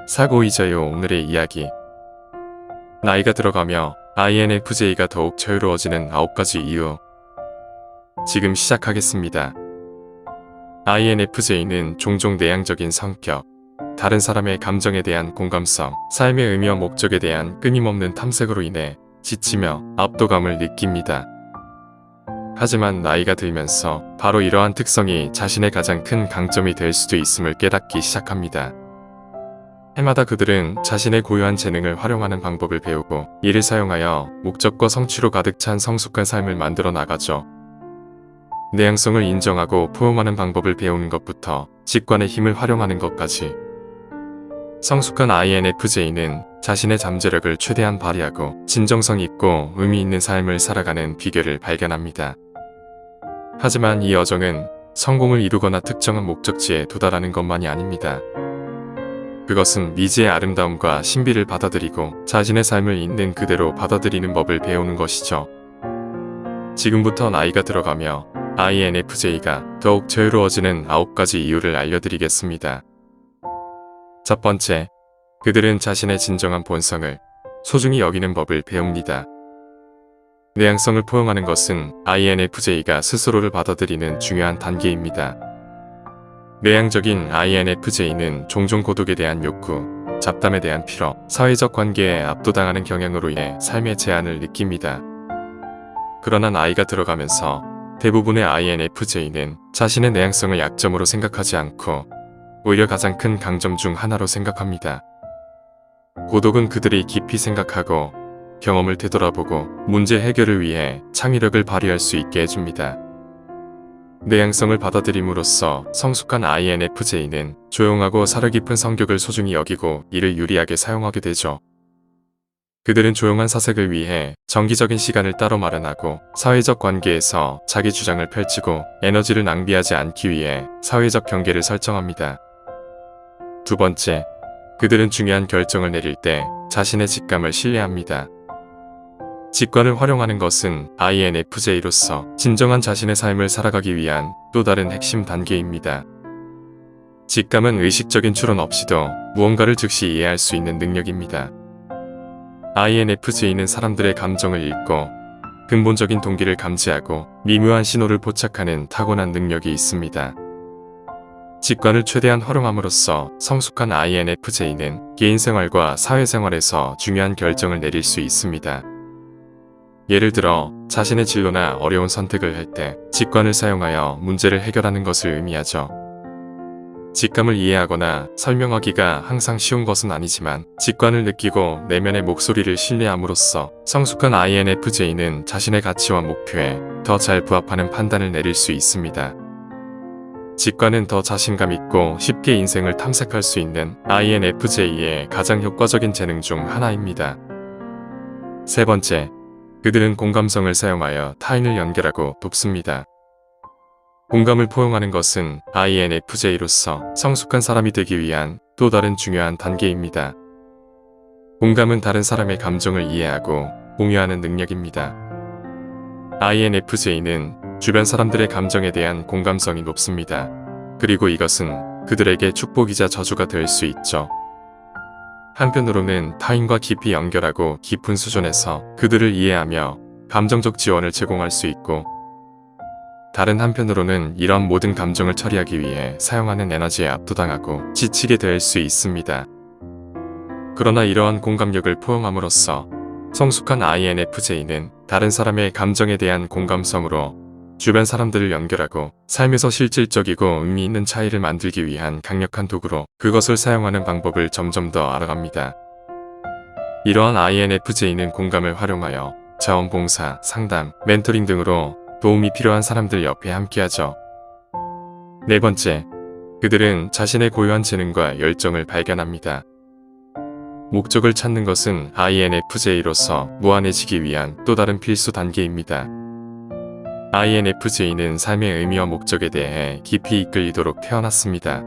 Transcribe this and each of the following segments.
사고이자요. 오늘의 이야기. 나이가 들어가며 INFJ가 더욱 자유로워지는 9가지 이유. 지금 시작하겠습니다. INFJ는 종종 내향적인 성격, 다른 사람의 감정에 대한 공감성, 삶의 의미와 목적에 대한 끊임없는 탐색으로 인해 지치며 압도감을 느낍니다. 하지만 나이가 들면서 바로 이러한 특성이 자신의 가장 큰 강점이 될 수도 있음을 깨닫기 시작합니다. 해마다 그들은 자신의 고유한 재능을 활용하는 방법을 배우고 이를 사용하여 목적과 성취로 가득 찬 성숙한 삶을 만들어 나가죠. 내향성을 인정하고 포용하는 방법을 배우는 것부터 직관의 힘을 활용하는 것까지. 성숙한 INFJ는 자신의 잠재력을 최대한 발휘하고 진정성 있고 의미 있는 삶을 살아가는 비결을 발견합니다. 하지만 이 여정은 성공을 이루거나 특정한 목적지에 도달하는 것만이 아닙니다. 그것은 미지의 아름다움과 신비를 받아들이고 자신의 삶을 있는 그대로 받아들이는 법을 배우는 것이죠. 지금부터 나이가 들어가며 INFJ가 더욱 자유로워지는 9가지 이유를 알려드리겠습니다. 첫 번째, 그들은 자신의 진정한 본성을 소중히 여기는 법을 배웁니다. 내향성을 포용하는 것은 INFJ가 스스로를 받아들이는 중요한 단계입니다. 내향적인 INFJ는 종종 고독에 대한 욕구, 잡담에 대한 피로, 사회적 관계에 압도당하는 경향으로 인해 삶의 제한을 느낍니다. 그러나 나이가 들어가면서 대부분의 INFJ는 자신의 내향성을 약점으로 생각하지 않고 오히려 가장 큰 강점 중 하나로 생각합니다. 고독은 그들이 깊이 생각하고 경험을 되돌아보고 문제 해결을 위해 창의력을 발휘할 수 있게 해줍니다. 내향성을 받아들임으로써 성숙한 INFJ는 조용하고 사려 깊은 성격을 소중히 여기고 이를 유리하게 사용하게 되죠. 그들은 조용한 사색을 위해 정기적인 시간을 따로 마련하고 사회적 관계에서 자기 주장을 펼치고 에너지를 낭비하지 않기 위해 사회적 경계를 설정합니다. 두 번째, 그들은 중요한 결정을 내릴 때 자신의 직감을 신뢰합니다. 직관을 활용하는 것은 INFJ로서 진정한 자신의 삶을 살아가기 위한 또 다른 핵심 단계입니다. 직감은 의식적인 추론 없이도 무언가를 즉시 이해할 수 있는 능력입니다. INFJ는 사람들의 감정을 읽고 근본적인 동기를 감지하고 미묘한 신호를 포착하는 타고난 능력이 있습니다. 직관을 최대한 활용함으로써 성숙한 INFJ는 개인생활과 사회생활에서 중요한 결정을 내릴 수 있습니다. 예를 들어 자신의 진로나 어려운 선택을 할 때 직관을 사용하여 문제를 해결하는 것을 의미하죠. 직감을 이해하거나 설명하기가 항상 쉬운 것은 아니지만 직관을 느끼고 내면의 목소리를 신뢰함으로써 성숙한 INFJ는 자신의 가치와 목표에 더 잘 부합하는 판단을 내릴 수 있습니다. 직관은 더 자신감 있고 쉽게 인생을 탐색할 수 있는 INFJ의 가장 효과적인 재능 중 하나입니다. 세 번째, 그들은 공감성을 사용하여 타인을 연결하고 돕습니다. 공감을 포용하는 것은 INFJ로서 성숙한 사람이 되기 위한 또 다른 중요한 단계입니다. 공감은 다른 사람의 감정을 이해하고 공유하는 능력입니다. INFJ는 주변 사람들의 감정에 대한 공감성이 높습니다. 그리고 이것은 그들에게 축복이자 저주가 될 수 있죠. 한편으로는 타인과 깊이 연결하고 깊은 수준에서 그들을 이해하며 감정적 지원을 제공할 수 있고, 다른 한편으로는 이런 모든 감정을 처리하기 위해 사용하는 에너지에 압도당하고 지치게 될 수 있습니다. 그러나 이러한 공감력을 포용함으로써 성숙한 INFJ는 다른 사람의 감정에 대한 공감성으로 주변 사람들을 연결하고 삶에서 실질적이고 의미 있는 차이를 만들기 위한 강력한 도구로 그것을 사용하는 방법을 점점 더 알아갑니다. 이러한 INFJ는 공감을 활용하여 자원봉사, 상담, 멘토링 등으로 도움이 필요한 사람들 옆에 함께하죠. 네 번째, 그들은 자신의 고유한 재능과 열정을 발견합니다. 목적을 찾는 것은 INFJ로서 무한해지기 위한 또 다른 필수 단계입니다. INFJ는 삶의 의미와 목적에 대해 깊이 이끌리도록 태어났습니다.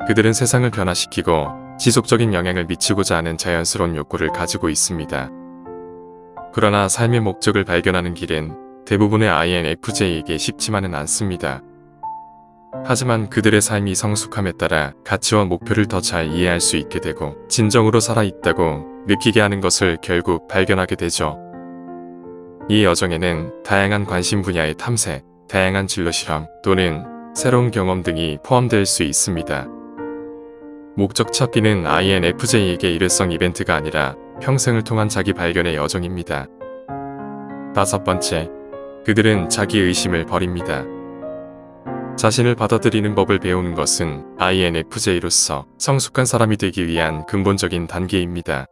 그들은 세상을 변화시키고 지속적인 영향을 미치고자 하는 자연스러운 욕구를 가지고 있습니다. 그러나 삶의 목적을 발견하는 길은 대부분의 INFJ에게 쉽지만은 않습니다. 하지만 그들의 삶이 성숙함에 따라 가치와 목표를 더 잘 이해할 수 있게 되고 진정으로 살아있다고 느끼게 하는 것을 결국 발견하게 되죠. 이 여정에는 다양한 관심 분야의 탐색, 다양한 진로 실험 또는 새로운 경험 등이 포함될 수 있습니다. 목적 찾기는 INFJ에게 일회성 이벤트가 아니라 평생을 통한 자기 발견의 여정입니다. 5번째, 그들은 자기 의심을 버립니다. 자신을 받아들이는 법을 배우는 것은 INFJ로서 성숙한 사람이 되기 위한 근본적인 단계입니다.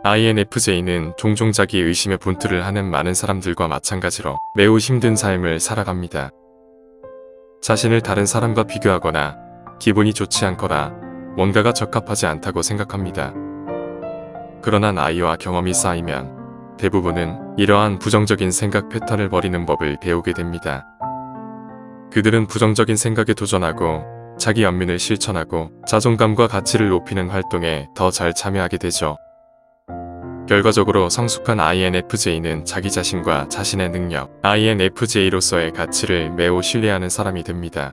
INFJ는 종종 자기 의심에 분투를 하는 많은 사람들과 마찬가지로 매우 힘든 삶을 살아갑니다. 자신을 다른 사람과 비교하거나 기분이 좋지 않거나 뭔가가 적합하지 않다고 생각합니다. 그러나 나이와 경험이 쌓이면 대부분은 이러한 부정적인 생각 패턴을 버리는 법을 배우게 됩니다. 그들은 부정적인 생각에 도전하고 자기 연민을 실천하고 자존감과 가치를 높이는 활동에 더 잘 참여하게 되죠. 결과적으로 성숙한 INFJ는 자기 자신과 자신의 능력, INFJ로서의 가치를 매우 신뢰하는 사람이 됩니다.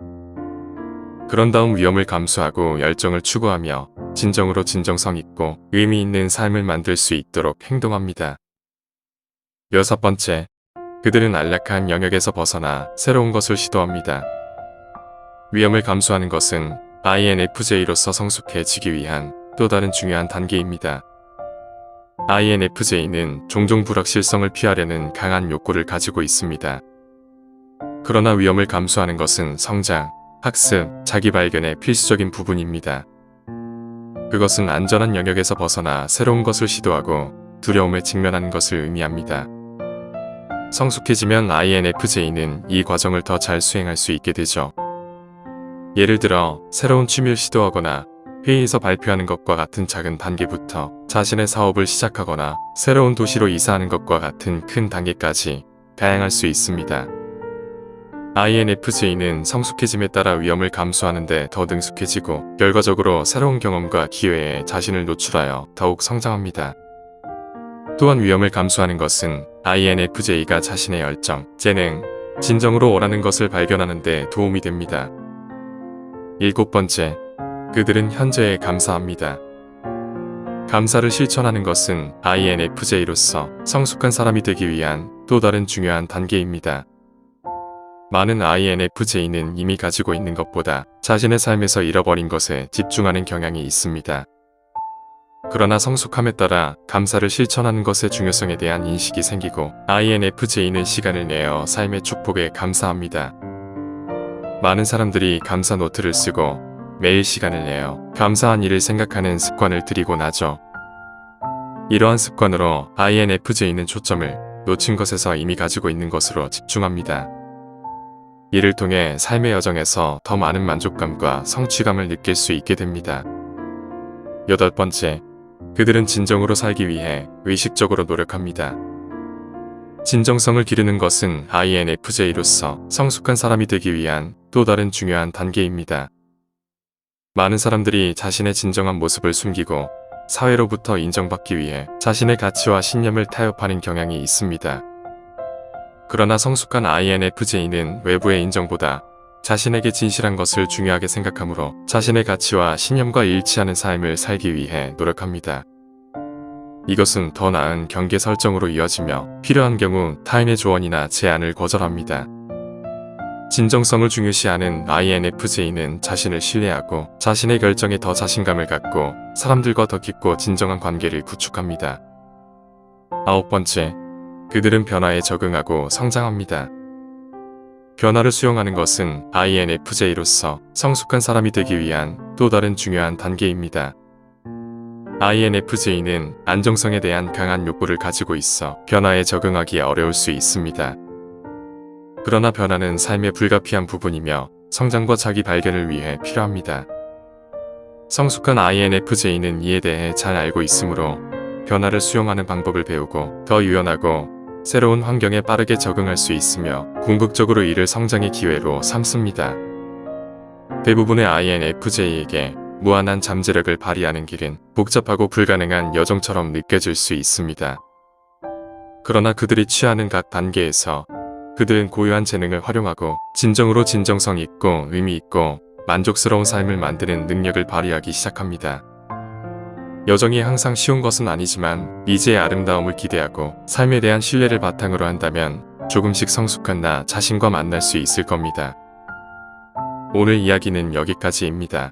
그런 다음 위험을 감수하고 열정을 추구하며 진정으로 진정성 있고 의미 있는 삶을 만들 수 있도록 행동합니다. 6번째, 그들은 안락한 영역에서 벗어나 새로운 것을 시도합니다. 위험을 감수하는 것은 INFJ로서 성숙해지기 위한 또 다른 중요한 단계입니다. INFJ는 종종 불확실성을 피하려는 강한 욕구를 가지고 있습니다. 그러나 위험을 감수하는 것은 성장, 학습, 자기 발견의 필수적인 부분입니다. 그것은 안전한 영역에서 벗어나 새로운 것을 시도하고 두려움에 직면하는 것을 의미합니다. 성숙해지면 INFJ는 이 과정을 더 잘 수행할 수 있게 되죠. 예를 들어 새로운 취미를 시도하거나 회의에서 발표하는 것과 같은 작은 단계부터 자신의 사업을 시작하거나 새로운 도시로 이사하는 것과 같은 큰 단계까지 다양할 수 있습니다. INFJ는 성숙해짐에 따라 위험을 감수하는데 더 능숙해지고 결과적으로 새로운 경험과 기회에 자신을 노출하여 더욱 성장합니다. 또한 위험을 감수하는 것은 INFJ가 자신의 열정, 재능, 진정으로 원하는 것을 발견하는 데 도움이 됩니다. 7번째, 그들은 현재에 감사합니다. 감사를 실천하는 것은 INFJ로서 성숙한 사람이 되기 위한 또 다른 중요한 단계입니다. 많은 INFJ는 이미 가지고 있는 것보다 자신의 삶에서 잃어버린 것에 집중하는 경향이 있습니다. 그러나 성숙함에 따라 감사를 실천하는 것의 중요성에 대한 인식이 생기고 INFJ는 시간을 내어 삶의 축복에 감사합니다. 많은 사람들이 감사 노트를 쓰고 매일 시간을 내어 감사한 일을 생각하는 습관을 들이곤 하죠. 이러한 습관으로 INFJ는 초점을 놓친 것에서 이미 가지고 있는 것으로 집중합니다. 이를 통해 삶의 여정에서 더 많은 만족감과 성취감을 느낄 수 있게 됩니다. 8번째, 그들은 진정으로 살기 위해 의식적으로 노력합니다. 진정성을 기르는 것은 INFJ로서 성숙한 사람이 되기 위한 또 다른 중요한 단계입니다. 많은 사람들이 자신의 진정한 모습을 숨기고 사회로부터 인정받기 위해 자신의 가치와 신념을 타협하는 경향이 있습니다. 그러나 성숙한 INFJ는 외부의 인정보다 자신에게 진실한 것을 중요하게 생각하므로 자신의 가치와 신념과 일치하는 삶을 살기 위해 노력합니다. 이것은 더 나은 경계 설정으로 이어지며 필요한 경우 타인의 조언이나 제안을 거절합니다. 진정성을 중요시하는 INFJ는 자신을 신뢰하고 자신의 결정에 더 자신감을 갖고 사람들과 더 깊고 진정한 관계를 구축합니다. 9번째, 그들은 변화에 적응하고 성장합니다. 변화를 수용하는 것은 INFJ로서 성숙한 사람이 되기 위한 또 다른 중요한 단계입니다. INFJ는 안정성에 대한 강한 욕구를 가지고 있어 변화에 적응하기 어려울 수 있습니다. 그러나 변화는 삶의 불가피한 부분이며 성장과 자기 발견을 위해 필요합니다. 성숙한 INFJ는 이에 대해 잘 알고 있으므로 변화를 수용하는 방법을 배우고 더 유연하고 새로운 환경에 빠르게 적응할 수 있으며 궁극적으로 이를 성장의 기회로 삼습니다. 대부분의 INFJ에게 무한한 잠재력을 발휘하는 길은 복잡하고 불가능한 여정처럼 느껴질 수 있습니다. 그러나 그들이 취하는 각 단계에서 그들은 고유한 재능을 활용하고 진정으로 진정성 있고 의미 있고 만족스러운 삶을 만드는 능력을 발휘하기 시작합니다. 여정이 항상 쉬운 것은 아니지만 미지의 아름다움을 기대하고 삶에 대한 신뢰를 바탕으로 한다면 조금씩 성숙한 나 자신과 만날 수 있을 겁니다. 오늘 이야기는 여기까지입니다.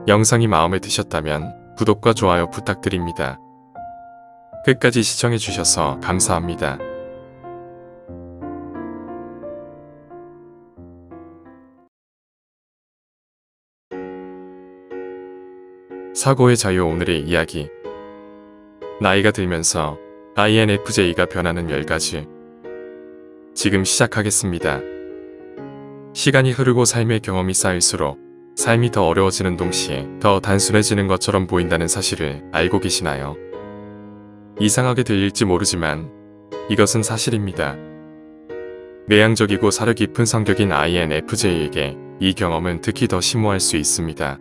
영상이 마음에 드셨다면 구독과 좋아요 부탁드립니다. 끝까지 시청해주셔서 감사합니다. 사고의 자유. 오늘의 이야기. 나이가 들면서 INFJ가 변하는 10가지. 지금 시작하겠습니다. 시간이 흐르고 삶의 경험이 쌓일수록 삶이 더 어려워지는 동시에 더 단순해지는 것처럼 보인다는 사실을 알고 계시나요? 이상하게 들릴지 모르지만 이것은 사실입니다. 내향적이고 사려 깊은 성격인 INFJ에게 이 경험은 특히 더 심오할 수 있습니다.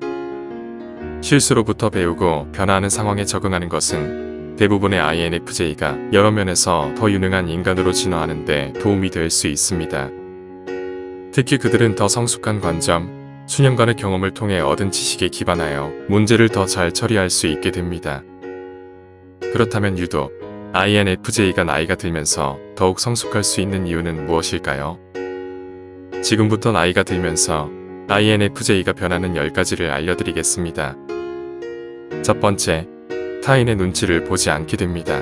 실수로부터 배우고 변화하는 상황에 적응하는 것은 대부분의 INFJ가 여러 면에서 더 유능한 인간으로 진화하는 데 도움이 될 수 있습니다. 특히 그들은 더 성숙한 관점, 수년간의 경험을 통해 얻은 지식에 기반하여 문제를 더 잘 처리할 수 있게 됩니다. 그렇다면 유독 INFJ가 나이가 들면서 더욱 성숙할 수 있는 이유는 무엇일까요? 지금부터 나이가 들면서 INFJ가 변하는 10가지를 알려드리겠습니다. 첫 번째, 타인의 눈치를 보지 않게 됩니다.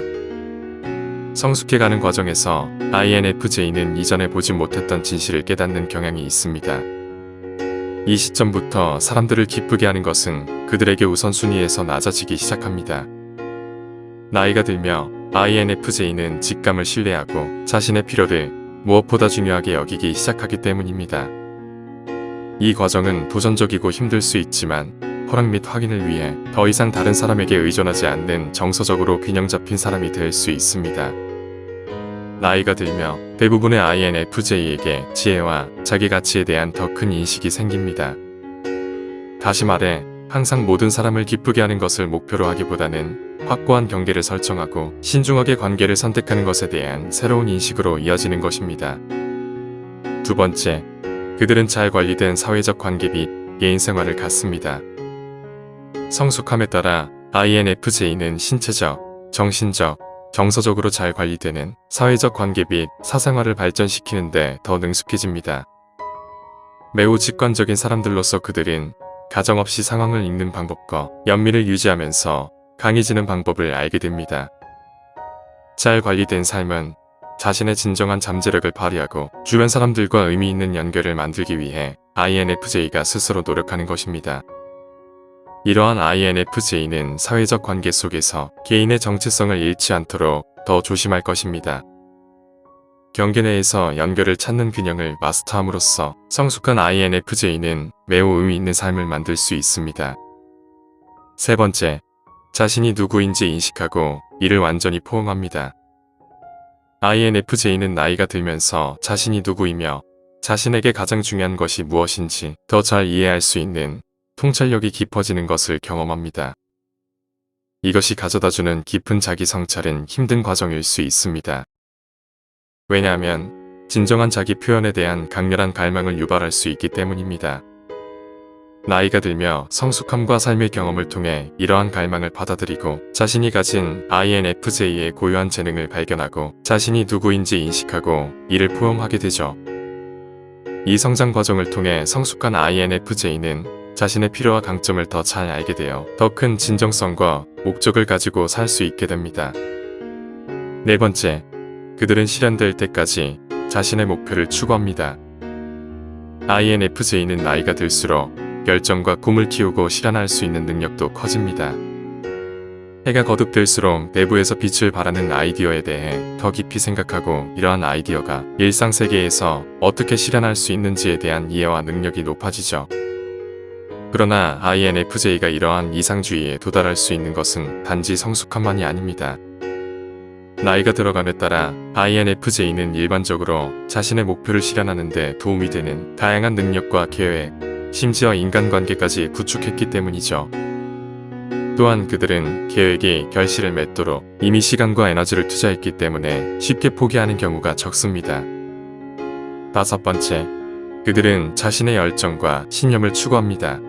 성숙해가는 과정에서 INFJ는 이전에 보지 못했던 진실을 깨닫는 경향이 있습니다. 이 시점부터 사람들을 기쁘게 하는 것은 그들에게 우선순위에서 낮아지기 시작합니다. 나이가 들며 INFJ는 직감을 신뢰하고 자신의 필요를 무엇보다 중요하게 여기기 시작하기 때문입니다. 이 과정은 도전적이고 힘들 수 있지만 허락 및 확인을 위해 더 이상 다른 사람에게 의존하지 않는 정서적으로 균형 잡힌 사람이 될 수 있습니다. 나이가 들며 대부분의 INFJ에게 지혜와 자기 가치에 대한 더 큰 인식이 생깁니다. 다시 말해, 항상 모든 사람을 기쁘게 하는 것을 목표로 하기보다는 확고한 경계를 설정하고 신중하게 관계를 선택하는 것에 대한 새로운 인식으로 이어지는 것입니다. 두 번째, 그들은 잘 관리된 사회적 관계 및 개인 생활을 갖습니다. 성숙함에 따라 INFJ는 신체적, 정신적, 정서적으로 잘 관리되는 사회적 관계 및 사생활을 발전시키는 데 더 능숙해집니다. 매우 직관적인 사람들로서 그들은 가정없이 상황을 읽는 방법과 연민을 유지하면서 강해지는 방법을 알게 됩니다. 잘 관리된 삶은 자신의 진정한 잠재력을 발휘하고 주변 사람들과 의미 있는 연결을 만들기 위해 INFJ가 스스로 노력하는 것입니다. 이러한 INFJ는 사회적 관계 속에서 개인의 정체성을 잃지 않도록 더 조심할 것입니다. 경계 내에서 연결을 찾는 균형을 마스터함으로써 성숙한 INFJ는 매우 의미 있는 삶을 만들 수 있습니다. 세 번째, 자신이 누구인지 인식하고 이를 완전히 포용합니다. INFJ는 나이가 들면서 자신이 누구이며 자신에게 가장 중요한 것이 무엇인지 더 잘 이해할 수 있는 통찰력이 깊어지는 것을 경험합니다. 이것이 가져다주는 깊은 자기 성찰은 힘든 과정일 수 있습니다. 왜냐하면 진정한 자기 표현에 대한 강렬한 갈망을 유발할 수 있기 때문입니다. 나이가 들며 성숙함과 삶의 경험을 통해 이러한 갈망을 받아들이고 자신이 가진 INFJ의 고유한 재능을 발견하고 자신이 누구인지 인식하고 이를 포용하게 되죠. 이 성장 과정을 통해 성숙한 INFJ는 자신의 필요와 강점을 더 잘 알게 되어 더 큰 진정성과 목적을 가지고 살 수 있게 됩니다. 네 번째, 그들은 실현될 때까지 자신의 목표를 추구합니다. INFJ는 나이가 들수록 열정과 꿈을 키우고 실현할 수 있는 능력도 커집니다. 해가 거듭될수록 내부에서 빛을 발하는 아이디어에 대해 더 깊이 생각하고 이러한 아이디어가 일상세계에서 어떻게 실현할 수 있는지에 대한 이해와 능력이 높아지죠. 그러나 INFJ가 이러한 이상주의에 도달할 수 있는 것은 단지 성숙함만이 아닙니다. 나이가 들어감에 따라 INFJ는 일반적으로 자신의 목표를 실현하는 데 도움이 되는 다양한 능력과 계획, 심지어 인간관계까지 구축했기 때문이죠. 또한 그들은 계획이 결실을 맺도록 이미 시간과 에너지를 투자했기 때문에 쉽게 포기하는 경우가 적습니다. 다섯 번째, 그들은 자신의 열정과 신념을 추구합니다.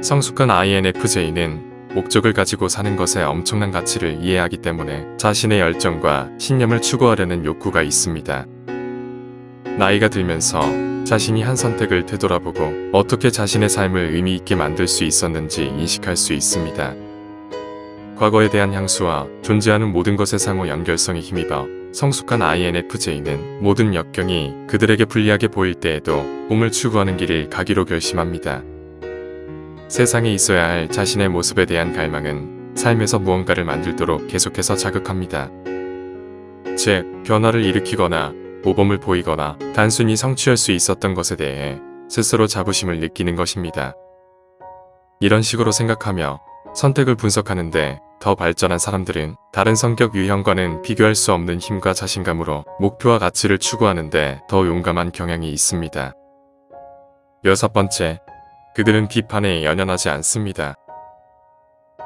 성숙한 INFJ는 목적을 가지고 사는 것에 엄청난 가치를 이해하기 때문에 자신의 열정과 신념을 추구하려는 욕구가 있습니다. 나이가 들면서 자신이 한 선택을 되돌아보고 어떻게 자신의 삶을 의미 있게 만들 수 있었는지 인식할 수 있습니다. 과거에 대한 향수와 존재하는 모든 것의 상호 연결성에 힘입어 성숙한 INFJ는 모든 역경이 그들에게 불리하게 보일 때에도 꿈을 추구하는 길을 가기로 결심합니다. 세상에 있어야 할 자신의 모습에 대한 갈망은 삶에서 무언가를 만들도록 계속해서 자극합니다. 즉, 변화를 일으키거나 모범을 보이거나 단순히 성취할 수 있었던 것에 대해 스스로 자부심을 느끼는 것입니다. 이런 식으로 생각하며 선택을 분석하는데 더 발전한 사람들은 다른 성격 유형과는 비교할 수 없는 힘과 자신감으로 목표와 가치를 추구하는데 더 용감한 경향이 있습니다. 여섯 번째, 그들은 비판에 연연하지 않습니다.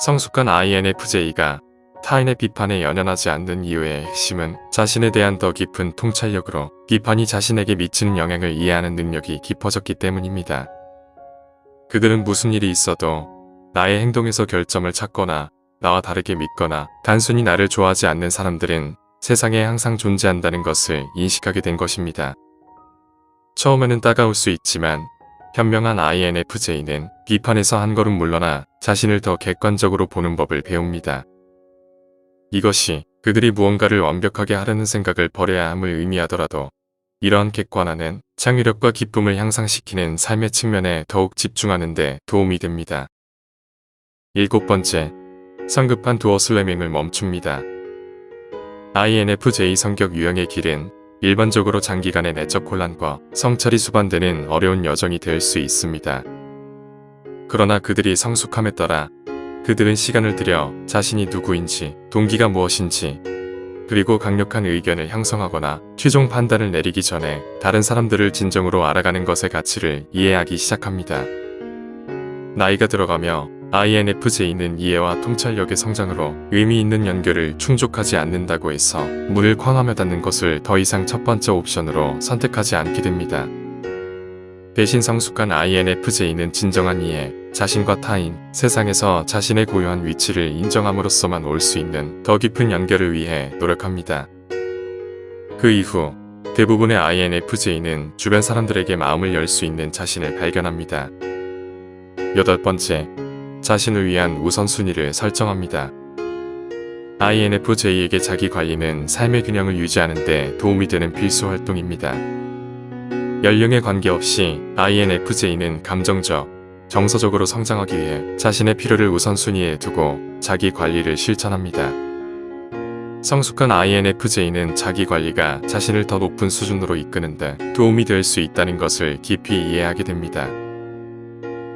성숙한 INFJ가 타인의 비판에 연연하지 않는 이유의 핵심은 자신에 대한 더 깊은 통찰력으로 비판이 자신에게 미치는 영향을 이해하는 능력이 깊어졌기 때문입니다. 그들은 무슨 일이 있어도 나의 행동에서 결점을 찾거나 나와 다르게 믿거나 단순히 나를 좋아하지 않는 사람들은 세상에 항상 존재한다는 것을 인식하게 된 것입니다. 처음에는 따가울 수 있지만 현명한 INFJ는 비판에서 한 걸음 물러나 자신을 더 객관적으로 보는 법을 배웁니다. 이것이 그들이 무언가를 완벽하게 하려는 생각을 버려야 함을 의미하더라도 이러한 객관화는 창의력과 기쁨을 향상시키는 삶의 측면에 더욱 집중하는 데 도움이 됩니다. 일곱 번째, 성급한 도어 슬래밍을 멈춥니다. INFJ 성격 유형의 길은 일반적으로 장기간의 내적 혼란과 성찰이 수반되는 어려운 여정이 될 수 있습니다. 그러나 그들이 성숙함에 따라 그들은 시간을 들여 자신이 누구인지, 동기가 무엇인지, 그리고 강력한 의견을 형성하거나 최종 판단을 내리기 전에 다른 사람들을 진정으로 알아가는 것의 가치를 이해하기 시작합니다. 나이가 들어가며 INFJ는 이해와 통찰력의 성장으로 의미 있는 연결을 충족하지 않는다고 해서 문을 쾅하며 닫는 것을 더 이상 첫 번째 옵션으로 선택하지 않게 됩니다. 대신 성숙한 INFJ는 진정한 이해, 자신과 타인, 세상에서 자신의 고유한 위치를 인정함으로써만 올 수 있는 더 깊은 연결을 위해 노력합니다. 그 이후 대부분의 INFJ는 주변 사람들에게 마음을 열 수 있는 자신을 발견합니다. 여덟 번째, 자신을 위한 우선순위를 설정합니다. INFJ에게 자기 관리는 삶의 균형을 유지하는 데 도움이 되는 필수 활동입니다. 연령에 관계없이 INFJ는 감정적, 정서적으로 성장하기 위해 자신의 필요를 우선순위에 두고 자기 관리를 실천합니다. 성숙한 INFJ는 자기 관리가 자신을 더 높은 수준으로 이끄는데 도움이 될 수 있다는 것을 깊이 이해하게 됩니다.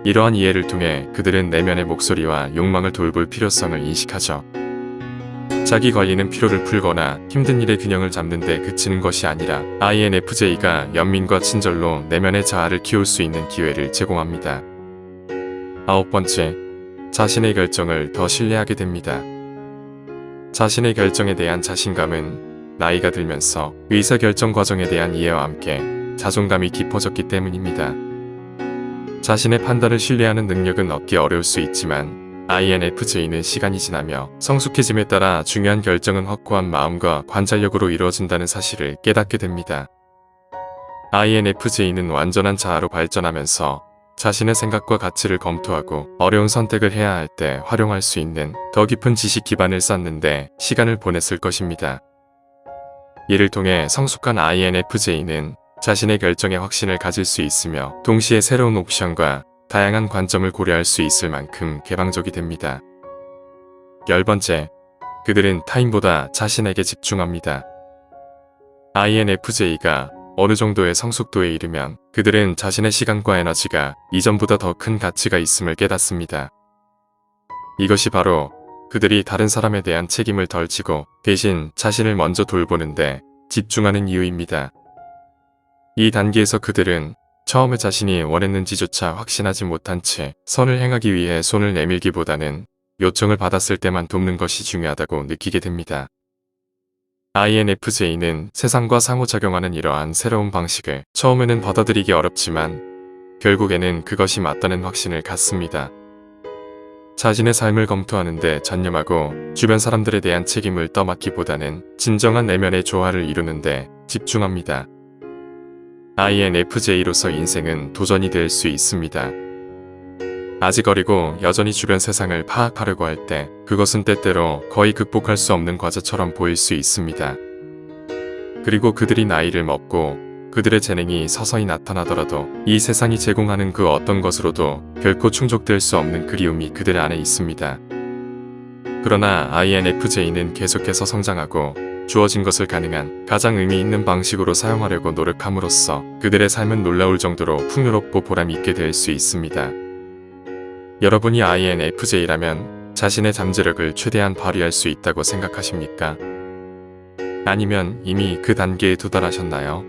이러한 이해를 통해 그들은 내면의 목소리와 욕망을 돌볼 필요성을 인식하죠. 자기 관리는 피로를 풀거나 힘든 일의 균형을 잡는 데 그치는 것이 아니라 INFJ가 연민과 친절로 내면의 자아를 키울 수 있는 기회를 제공합니다. 아홉 번째, 자신의 결정을 더 신뢰하게 됩니다. 자신의 결정에 대한 자신감은 나이가 들면서 의사결정 과정에 대한 이해와 함께 자존감이 깊어졌기 때문입니다. 자신의 판단을 신뢰하는 능력은 얻기 어려울 수 있지만 INFJ는 시간이 지나며 성숙해짐에 따라 중요한 결정은 확고한 마음과 관찰력으로 이루어진다는 사실을 깨닫게 됩니다. INFJ는 완전한 자아로 발전하면서 자신의 생각과 가치를 검토하고 어려운 선택을 해야 할 때 활용할 수 있는 더 깊은 지식 기반을 쌓는데 시간을 보냈을 것입니다. 이를 통해 성숙한 INFJ는 자신의 결정에 확신을 가질 수 있으며 동시에 새로운 옵션과 다양한 관점을 고려할 수 있을 만큼 개방적이 됩니다. 열 번째, 그들은 타인보다 자신에게 집중합니다. INFJ가 어느 정도의 성숙도에 이르면 그들은 자신의 시간과 에너지가 이전보다 더 큰 가치가 있음을 깨닫습니다. 이것이 바로 그들이 다른 사람에 대한 책임을 덜 지고 대신 자신을 먼저 돌보는데 집중하는 이유입니다. 이 단계에서 그들은 처음에 자신이 원했는지조차 확신하지 못한 채 선을 행하기 위해 손을 내밀기보다는 요청을 받았을 때만 돕는 것이 중요하다고 느끼게 됩니다. INFJ는 세상과 상호작용하는 이러한 새로운 방식을 처음에는 받아들이기 어렵지만 결국에는 그것이 맞다는 확신을 갖습니다. 자신의 삶을 검토하는데 전념하고 주변 사람들에 대한 책임을 떠맡기보다는 진정한 내면의 조화를 이루는데 집중합니다. INFJ로서 인생은 도전이 될 수 있습니다. 아직 어리고 여전히 주변 세상을 파악하려고 할 때 그것은 때때로 거의 극복할 수 없는 과제처럼 보일 수 있습니다. 그리고 그들이 나이를 먹고 그들의 재능이 서서히 나타나더라도 이 세상이 제공하는 그 어떤 것으로도 결코 충족될 수 없는 그리움이 그들 안에 있습니다. 그러나 INFJ는 계속해서 성장하고 주어진 것을 가능한 가장 의미 있는 방식으로 사용하려고 노력함으로써 그들의 삶은 놀라울 정도로 풍요롭고 보람있게 될 수 있습니다. 여러분이 INFJ라면 자신의 잠재력을 최대한 발휘할 수 있다고 생각하십니까? 아니면 이미 그 단계에 도달하셨나요?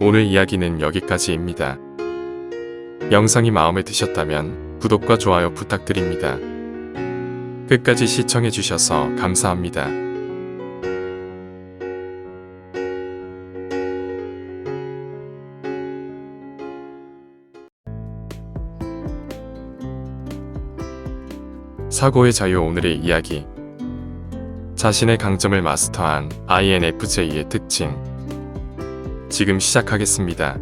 오늘 이야기는 여기까지입니다. 영상이 마음에 드셨다면 구독과 좋아요 부탁드립니다. 끝까지 시청해주셔서 감사합니다. 사고의 자유. 오늘의 이야기. 자신의 강점을 마스터한 INFJ의 특징. 지금 시작하겠습니다.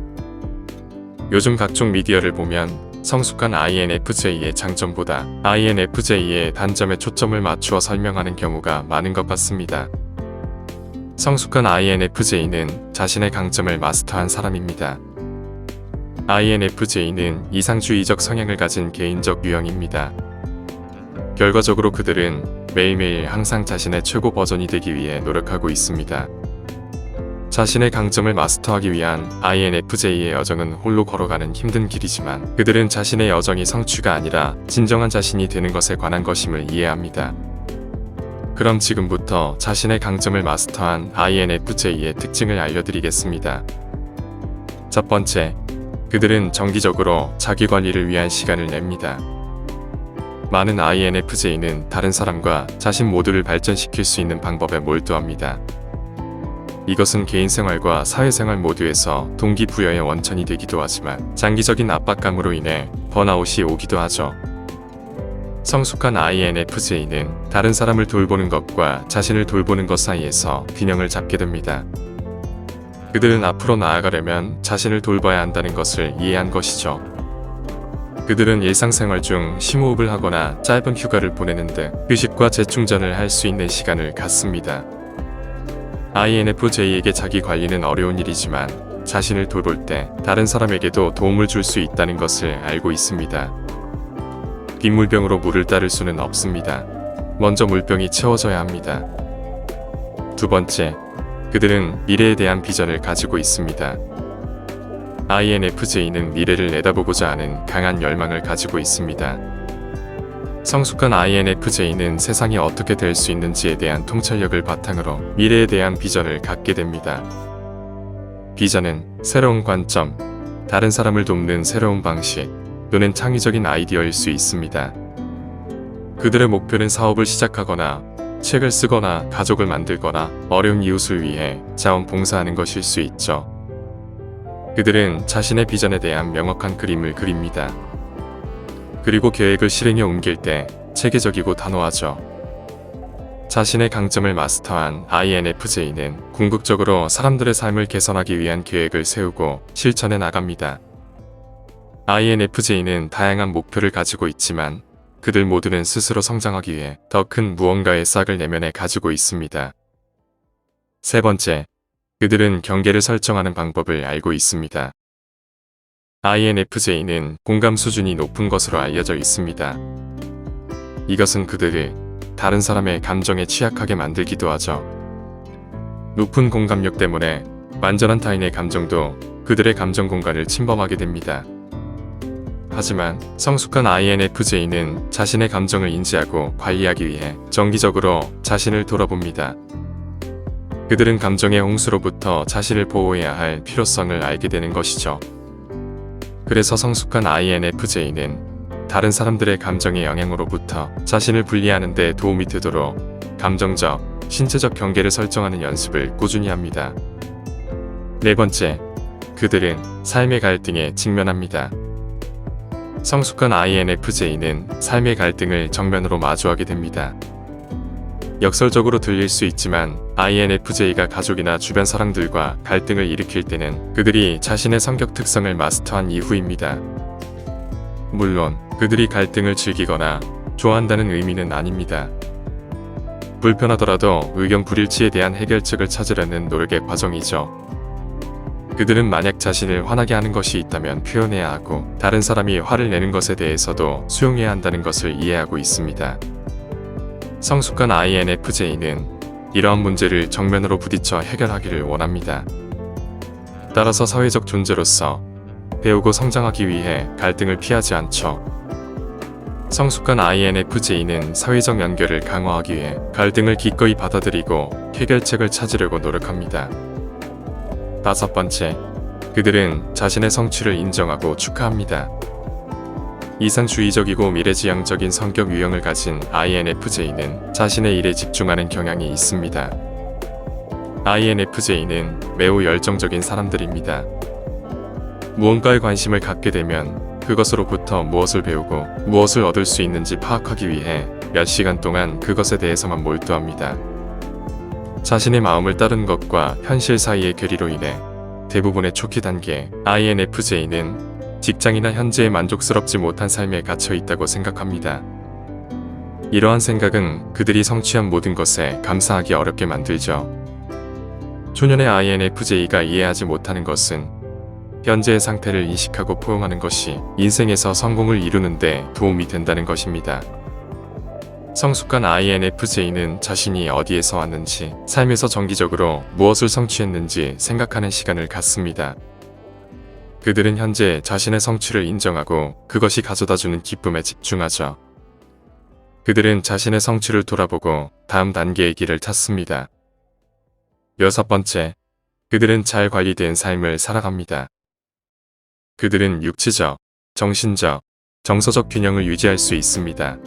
요즘 각종 미디어를 보면 성숙한 INFJ의 장점보다 INFJ의 단점에 초점을 맞추어 설명하는 경우가 많은 것 같습니다. 성숙한 INFJ는 자신의 강점을 마스터한 사람입니다. INFJ는 이상주의적 성향을 가진 개인적 유형입니다. 결과적으로 그들은 매일매일 항상 자신의 최고 버전이 되기 위해 노력하고 있습니다. 자신의 강점을 마스터하기 위한 INFJ의 여정은 홀로 걸어가는 힘든 길이지만 그들은 자신의 여정이 성취가 아니라 진정한 자신이 되는 것에 관한 것임을 이해합니다. 그럼 지금부터 자신의 강점을 마스터한 INFJ의 특징을 알려드리겠습니다. 첫 번째, 그들은 정기적으로 자기 관리를 위한 시간을 냅니다. 많은 INFJ는 다른 사람과 자신 모두를 발전시킬 수 있는 방법에 몰두합니다. 이것은 개인생활과 사회생활 모두에서 동기부여의 원천이 되기도 하지만 장기적인 압박감으로 인해 번아웃이 오기도 하죠. 성숙한 INFJ는 다른 사람을 돌보는 것과 자신을 돌보는 것 사이에서 균형을 잡게 됩니다. 그들은 앞으로 나아가려면 자신을 돌봐야 한다는 것을 이해한 것이죠. 그들은 일상생활 중 심호흡을 하거나 짧은 휴가를 보내는 등 휴식과 재충전을 할 수 있는 시간을 갖습니다. INFJ에게 자기 관리는 어려운 일이지만 자신을 돌볼 때 다른 사람에게도 도움을 줄 수 있다는 것을 알고 있습니다. 빗물병으로 물을 따를 수는 없습니다. 먼저 물병이 채워져야 합니다. 두 번째, 그들은 미래에 대한 비전을 가지고 있습니다. INFJ는 미래를 내다보고자 하는 강한 열망을 가지고 있습니다. 성숙한 INFJ는 세상이 어떻게 될 수 있는지에 대한 통찰력을 바탕으로 미래에 대한 비전을 갖게 됩니다. 비전은 새로운 관점, 다른 사람을 돕는 새로운 방식 또는 창의적인 아이디어일 수 있습니다. 그들의 목표는 사업을 시작하거나 책을 쓰거나 가족을 만들거나 어려운 이웃을 위해 자원봉사하는 것일 수 있죠. 그들은 자신의 비전에 대한 명확한 그림을 그립니다. 그리고 계획을 실행에 옮길 때 체계적이고 단호하죠. 자신의 강점을 마스터한 INFJ는 궁극적으로 사람들의 삶을 개선하기 위한 계획을 세우고 실천해 나갑니다. INFJ는 다양한 목표를 가지고 있지만 그들 모두는 스스로 성장하기 위해 더 큰 무언가의 싹을 내면에 가지고 있습니다. 세 번째, 그들은 경계를 설정하는 방법을 알고 있습니다. INFJ는 공감 수준이 높은 것으로 알려져 있습니다. 이것은 그들을 다른 사람의 감정에 취약하게 만들기도 하죠. 높은 공감력 때문에 완전한 타인의 감정도 그들의 감정 공간을 침범하게 됩니다. 하지만 성숙한 INFJ는 자신의 감정을 인지하고 관리하기 위해 정기적으로 자신을 돌아봅니다. 그들은 감정의 홍수로부터 자신을 보호해야 할 필요성을 알게 되는 것이죠. 그래서 성숙한 INFJ는 다른 사람들의 감정의 영향으로부터 자신을 분리하는 데 도움이 되도록 감정적, 신체적 경계를 설정하는 연습을 꾸준히 합니다. 네 번째, 그들은 삶의 갈등에 직면합니다. 성숙한 INFJ는 삶의 갈등을 정면으로 마주하게 됩니다. 역설적으로 들릴 수 있지만 INFJ가 가족이나 주변 사람들과 갈등을 일으킬 때는 그들이 자신의 성격 특성을 마스터한 이후입니다. 물론 그들이 갈등을 즐기거나 좋아한다는 의미는 아닙니다. 불편하더라도 의견 불일치에 대한 해결책을 찾으려는 노력의 과정이죠. 그들은 만약 자신을 화나게 하는 것이 있다면 표현해야 하고 다른 사람이 화를 내는 것에 대해서도 수용해야 한다는 것을 이해하고 있습니다. 성숙한 INFJ는 이러한 문제를 정면으로 부딪혀 해결하기를 원합니다. 따라서 사회적 존재로서 배우고 성장하기 위해 갈등을 피하지 않죠. 성숙한 INFJ는 사회적 연결을 강화하기 위해 갈등을 기꺼이 받아들이고 해결책을 찾으려고 노력합니다. 다섯 번째, 그들은 자신의 성취를 인정하고 축하합니다. 이상주의적이고 미래지향적인 성격 유형을 가진 INFJ는 자신의 일에 집중하는 경향이 있습니다. INFJ는 매우 열정적인 사람들입니다. 무언가에 관심을 갖게 되면 그것으로부터 무엇을 배우고 무엇을 얻을 수 있는지 파악하기 위해 몇 시간 동안 그것에 대해서만 몰두합니다. 자신의 마음을 따르는 것과 현실 사이의 괴리로 인해 대부분의 초기 단계 INFJ는 직장이나 현재에 만족스럽지 못한 삶에 갇혀 있다고 생각합니다. 이러한 생각은 그들이 성취한 모든 것에 감사하기 어렵게 만들죠. 초년의 INFJ가 이해하지 못하는 것은 현재의 상태를 인식하고 포용하는 것이 인생에서 성공을 이루는 데 도움이 된다는 것입니다. 성숙한 INFJ는 자신이 어디에서 왔는지, 삶에서 정기적으로 무엇을 성취했는지 생각하는 시간을 갖습니다. 그들은 현재 자신의 성취를 인정하고 그것이 가져다주는 기쁨에 집중하죠. 그들은 자신의 성취를 돌아보고 다음 단계의 길을 찾습니다. 여섯 번째, 그들은 잘 관리된 삶을 살아갑니다. 그들은 육체적, 정신적, 정서적 균형을 유지할 수 있습니다.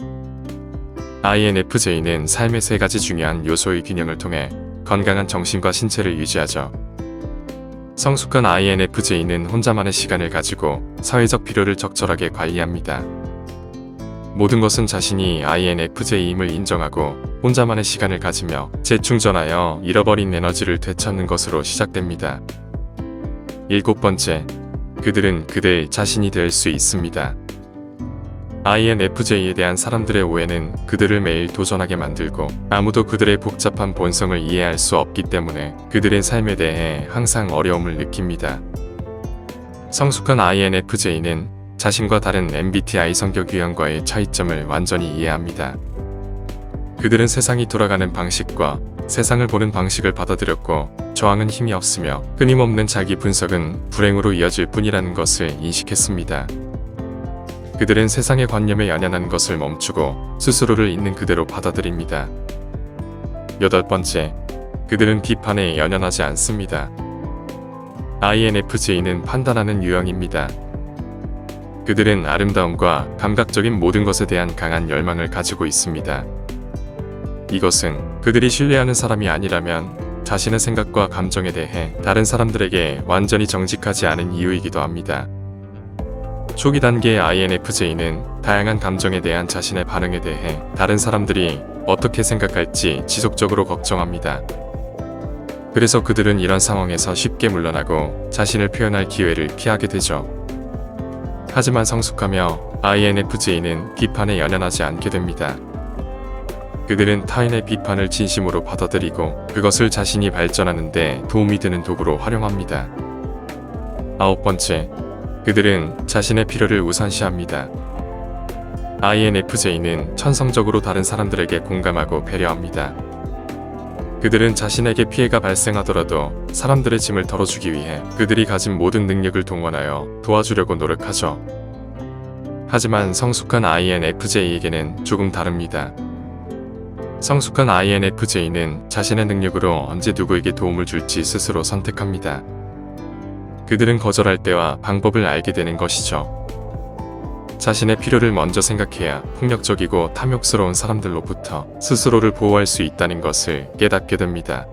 INFJ는 삶의 세 가지 중요한 요소의 균형을 통해 건강한 정신과 신체를 유지하죠. 성숙한 INFJ는 혼자만의 시간을 가지고 사회적 필요를 적절하게 관리합니다. 모든 것은 자신이 INFJ임을 인정하고 혼자만의 시간을 가지며 재충전하여 잃어버린 에너지를 되찾는 것으로 시작됩니다. 일곱 번째, 그들은 그들 자신이 될 수 있습니다. INFJ에 대한 사람들의 오해는 그들을 매일 도전하게 만들고 아무도 그들의 복잡한 본성을 이해할 수 없기 때문에 그들의 삶에 대해 항상 어려움을 느낍니다. 성숙한 INFJ는 자신과 다른 MBTI 성격 유형과의 차이점을 완전히 이해합니다. 그들은 세상이 돌아가는 방식과 세상을 보는 방식을 받아들였고 저항은 힘이 없으며 끊임없는 자기 분석은 불행으로 이어질 뿐이라는 것을 인식했습니다. 그들은 세상의 관념에 연연한 것을 멈추고 스스로를 있는 그대로 받아들입니다. 여덟 번째, 그들은 비판에 연연하지 않습니다. INFJ는 판단하는 유형입니다. 그들은 아름다움과 감각적인 모든 것에 대한 강한 열망을 가지고 있습니다. 이것은 그들이 신뢰하는 사람이 아니라면 자신의 생각과 감정에 대해 다른 사람들에게 완전히 정직하지 않은 이유이기도 합니다. 초기 단계의 INFJ는 다양한 감정에 대한 자신의 반응에 대해 다른 사람들이 어떻게 생각할지 지속적으로 걱정합니다. 그래서 그들은 이런 상황에서 쉽게 물러나고 자신을 표현할 기회를 피하게 되죠. 하지만 성숙하며 INFJ는 비판에 연연하지 않게 됩니다. 그들은 타인의 비판을 진심으로 받아들이고 그것을 자신이 발전하는 데 도움이 되는 도구로 활용합니다. 아홉 번째, 그들은 자신의 필요를 우선시합니다. INFJ는 천성적으로 다른 사람들에게 공감하고 배려합니다. 그들은 자신에게 피해가 발생하더라도 사람들의 짐을 덜어주기 위해 그들이 가진 모든 능력을 동원하여 도와주려고 노력하죠. 하지만 성숙한 INFJ에게는 조금 다릅니다. 성숙한 INFJ는 자신의 능력으로 언제 누구에게 도움을 줄지 스스로 선택합니다. 그들은 거절할 때와 방법을 알게 되는 것이죠. 자신의 필요를 먼저 생각해야 폭력적이고 탐욕스러운 사람들로부터 스스로를 보호할 수 있다는 것을 깨닫게 됩니다.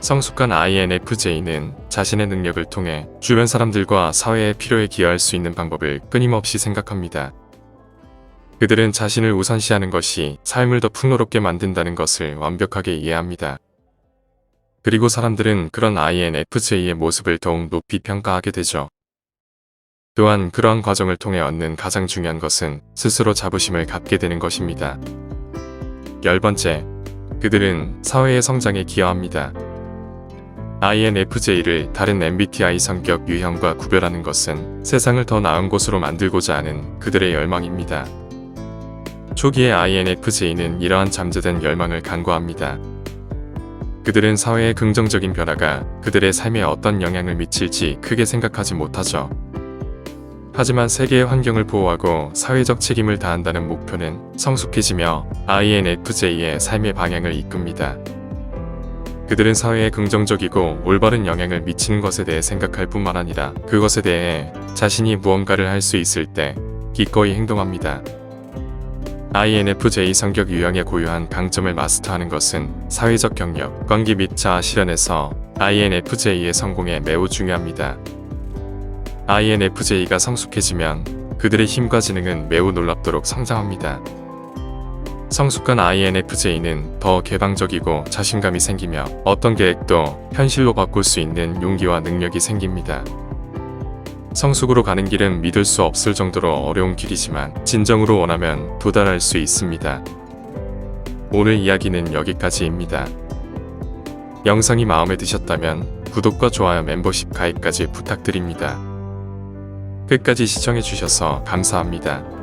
성숙한 INFJ는 자신의 능력을 통해 주변 사람들과 사회의 필요에 기여할 수 있는 방법을 끊임없이 생각합니다. 그들은 자신을 우선시하는 것이 삶을 더 풍요롭게 만든다는 것을 완벽하게 이해합니다. 그리고 사람들은 그런 INFJ의 모습을 더욱 높이 평가하게 되죠. 또한 그러한 과정을 통해 얻는 가장 중요한 것은 스스로 자부심을 갖게 되는 것입니다. 10번째, 그들은 사회의 성장에 기여합니다. INFJ를 다른 MBTI 성격 유형과 구별하는 것은 세상을 더 나은 곳으로 만들고자 하는 그들의 열망입니다. 초기에 INFJ는 이러한 잠재된 열망을 간과합니다. 그들은 사회의 긍정적인 변화가 그들의 삶에 어떤 영향을 미칠지 크게 생각하지 못하죠. 하지만 세계의 환경을 보호하고 사회적 책임을 다한다는 목표는 성숙해지며 INFJ의 삶의 방향을 이끕니다. 그들은 사회에 긍정적이고 올바른 영향을 미치는 것에 대해 생각할 뿐만 아니라 그것에 대해 자신이 무언가를 할 수 있을 때 기꺼이 행동합니다. INFJ 성격 유형의 고유한 강점을 마스터하는 것은 사회적 경력, 관계 및 자아 실현에서 INFJ의 성공에 매우 중요합니다. INFJ가 성숙해지면 그들의 힘과 지능은 매우 놀랍도록 성장합니다. 성숙한 INFJ는 더 개방적이고 자신감이 생기며 어떤 계획도 현실로 바꿀 수 있는 용기와 능력이 생깁니다. 성숙으로 가는 길은 믿을 수 없을 정도로 어려운 길이지만 진정으로 원하면 도달할 수 있습니다. 오늘 이야기는 여기까지입니다. 영상이 마음에 드셨다면 구독과 좋아요, 멤버십 가입까지 부탁드립니다. 끝까지 시청해주셔서 감사합니다.